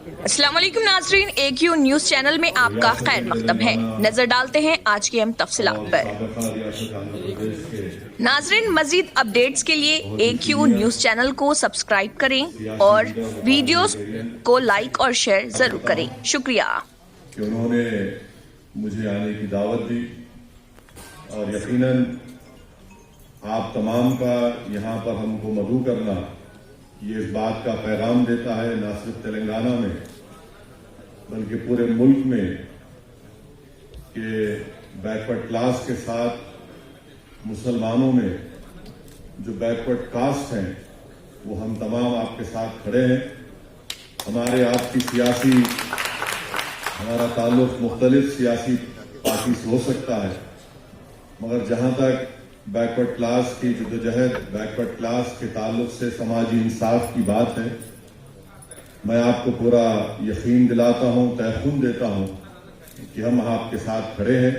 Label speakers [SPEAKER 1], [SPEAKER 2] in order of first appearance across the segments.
[SPEAKER 1] السلام علیکم ناظرین، AQ نیوز چینل میں آپ کا خیر مقدم ہے۔ نظر ڈالتے ہیں آج کی اہم تفصیلات پر۔ ناظرین، مزید اپڈیٹس کے لیے AQ نیوز چینل کو سبسکرائب کریں اور ویڈیوز کو لائک اور شیئر ضرور کریں۔ شکریہ
[SPEAKER 2] کہ انہوں نے مجھے آنے کی دعوت دی، اور یقیناً آپ تمام کا یہاں پر ہم کو مدعو کرنا یہ اس بات کا پیغام دیتا ہے، نہ صرف تلنگانہ میں بلکہ پورے ملک میں، کہ بیکورڈ کلاس کے ساتھ مسلمانوں میں جو بیکورڈ کاسٹ ہیں وہ ہم تمام آپ کے ساتھ کھڑے ہیں۔ ہمارے آپ کی ہمارا تعلق مختلف سیاسی پارٹی سے ہو سکتا ہے، مگر جہاں تک بیکورڈ کلاس کی جدوجہد، بیکورڈ کلاس کے تعلق سے سماجی انصاف کی بات ہے، میں آپ کو پورا یقین دلاتا ہوں، تیقن دیتا ہوں کہ ہم آپ کے ساتھ کھڑے ہیں،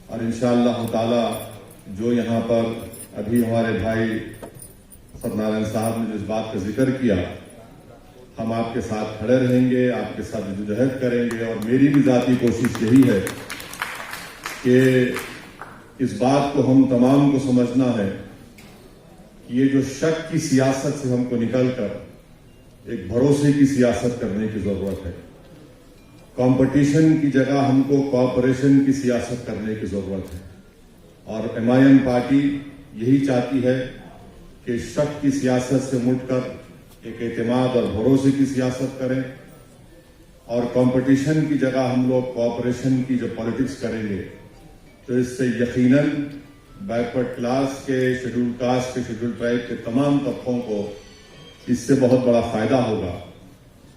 [SPEAKER 2] اور انشاءاللہ تعالی جو یہاں پر ابھی ہمارے بھائی ستنارائن صاحب نے جس بات کا ذکر کیا، ہم آپ کے ساتھ کھڑے رہیں گے، آپ کے ساتھ جدوجہد کریں گے، اور میری بھی ذاتی کوشش یہی ہے کہ اس بات کو ہم تمام کو سمجھنا ہے کہ یہ جو شک کی سیاست سے ہم کو نکل کر ایک بھروسے کی سیاست کرنے کی ضرورت ہے۔ کمپٹیشن کی جگہ ہم کو کوآپریشن کی سیاست کرنے کی ضرورت ہے، اور MIM پارٹی یہی چاہتی ہے کہ شک کی سیاست سے مٹ کر ایک اعتماد اور بھروسے کی سیاست کریں، اور کمپٹیشن کی جگہ ہم لوگ کوآپریشن کی جو پالیٹکس کریں گے تو اس سے یقیناً بیکورڈ کلاس کے، شیڈول کاسٹ کے، شیڈول ٹرائب کے تمام طبقوں کو اس سے بہت بڑا فائدہ ہوگا۔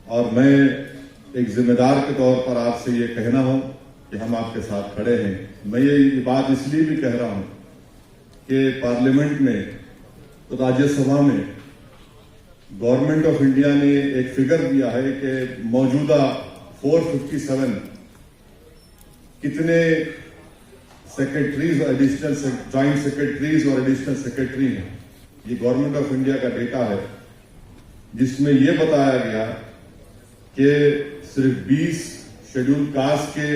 [SPEAKER 2] اور میں ایک ذمہ دار کے طور پر آپ سے یہ کہنا ہوں کہ ہم آپ کے ساتھ کھڑے ہیں۔ میں یہ بات اس لیے بھی کہہ رہا ہوں کہ پارلیمنٹ میں، راجیہ سبھا میں گورنمنٹ آف انڈیا نے ایک فگر دیا ہے کہ موجودہ 457 کتنے سیکرٹریز، ایڈیشنل جوائنٹ سیکرٹریز اور ایڈیشنل سیکرٹری ہیں۔ یہ گورنمنٹ آف انڈیا کا ڈیٹا ہے، جس میں یہ بتایا گیا کہ صرف 20 شیڈول کاسٹ کے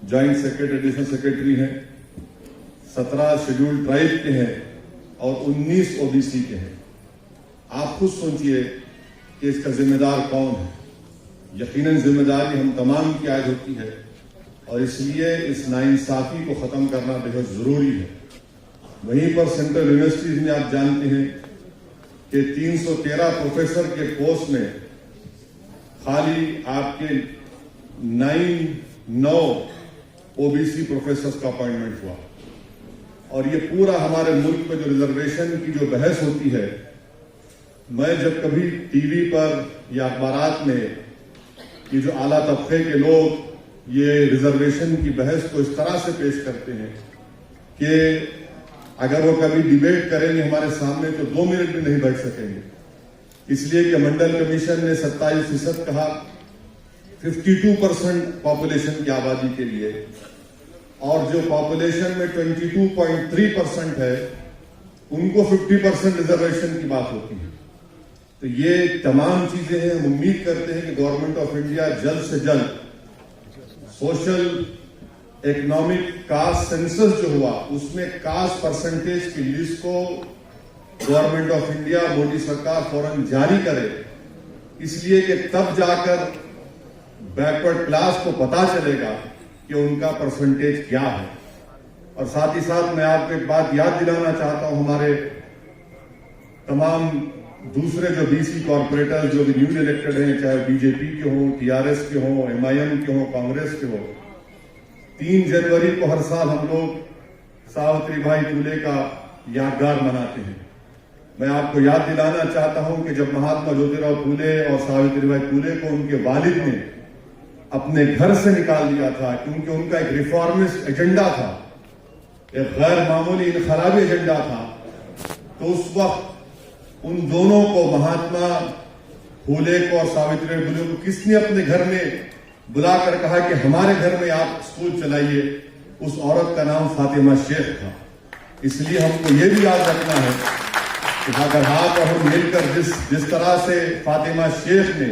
[SPEAKER 2] جوائنٹ سیکرٹری، ایڈیشنل سیکرٹری ہیں، 17 شیڈول ٹرائب کے ہیں، اور 19 OBC کے ہیں۔ آپ خود سوچئے کہ اس کا ذمہ دار کون ہے؟ یقیناً ذمہ داری ہم تمام کی عائد ہوتی ہے، اور اس لیے اس ناانصافی کو ختم کرنا بہت ضروری ہے۔ وہیں پر سینٹرل یونیورسٹیز میں آپ جانتے ہیں کہ 313 پروفیسر کے پوسٹ میں خالی آپ کے 9 OBC پروفیسرز کا اپائنٹمنٹ ہوا، اور یہ پورا ہمارے ملک میں جو ریزرویشن کی جو بحث ہوتی ہے، میں جب کبھی ٹی وی پر یا اخبارات میں یہ جو اعلیٰ طبقے کے لوگ یہ ریزرویشن کی بحث کو اس طرح سے پیش کرتے ہیں کہ اگر وہ کبھی ڈیبیٹ کریں گے ہمارے سامنے تو 2 منٹ بھی نہیں بیٹھ سکیں گے، اس لیے کہ منڈل کمیشن نے 27% کہا 52% پاپولیشن کی آبادی کے لیے، اور جو پاپولیشن میں 22.3% ہے ان کو 50% ریزرویشن کی بات ہوتی ہے۔ تو یہ تمام چیزیں ہیں، ہم امید کرتے ہیں کہ گورنمنٹ آف انڈیا جلد سے جلد سوشل اکنامک کاسٹ سینسس جو ہوا اس میں کاسٹ پرسنٹیج کی لسٹ کو گورنمنٹ آف انڈیا، مودی سرکار فوراً جاری کرے، اس لیے کہ تب جا کر بیکورڈ کلاس کو پتا چلے گا کہ ان کا پرسنٹیج کیا ہے۔ اور ساتھ ہی ساتھ میں آپ کو ایک بات یاد دلانا چاہتا ہوں، ہمارے تمام دوسرے جو BC کارپوریٹر جو بھی نیولی الیکٹڈ ہیں، چاہے BJP کے ہوں، TRS کے ہوں، MIM کے ہوں، کانگریس کے ہوں، 3 جنوری کو ہر سال ہم لوگ ساوتری بائی پھولے کا یادگار مناتے ہیں۔ میں آپ کو یاد دلانا چاہتا ہوں کہ جب مہاتما جیوتراؤ پھولے اور ساوتری بائی پھولے کو ان کے والد نے اپنے گھر سے نکال دیا تھا، کیونکہ ان کا ایک ریفارمسٹ ایجنڈا تھا، ایک غیر معمولی انقلابی ایجنڈا تھا، تو اس وقت ان دونوں کو، مہاتما پھولے کو اور ساوتری بائی پھولے کو، کس نے اپنے گھر میں بلا کر کہا کہ ہمارے گھر میں آپ اسکول چلائیے؟ اس عورت کا نام فاطمہ شیخ تھا۔ اس لیے ہم کو یہ بھی یاد رکھنا ہے کہ اگر ہاتھ اور ہم مل کر جس طرح سے فاطمہ شیخ نے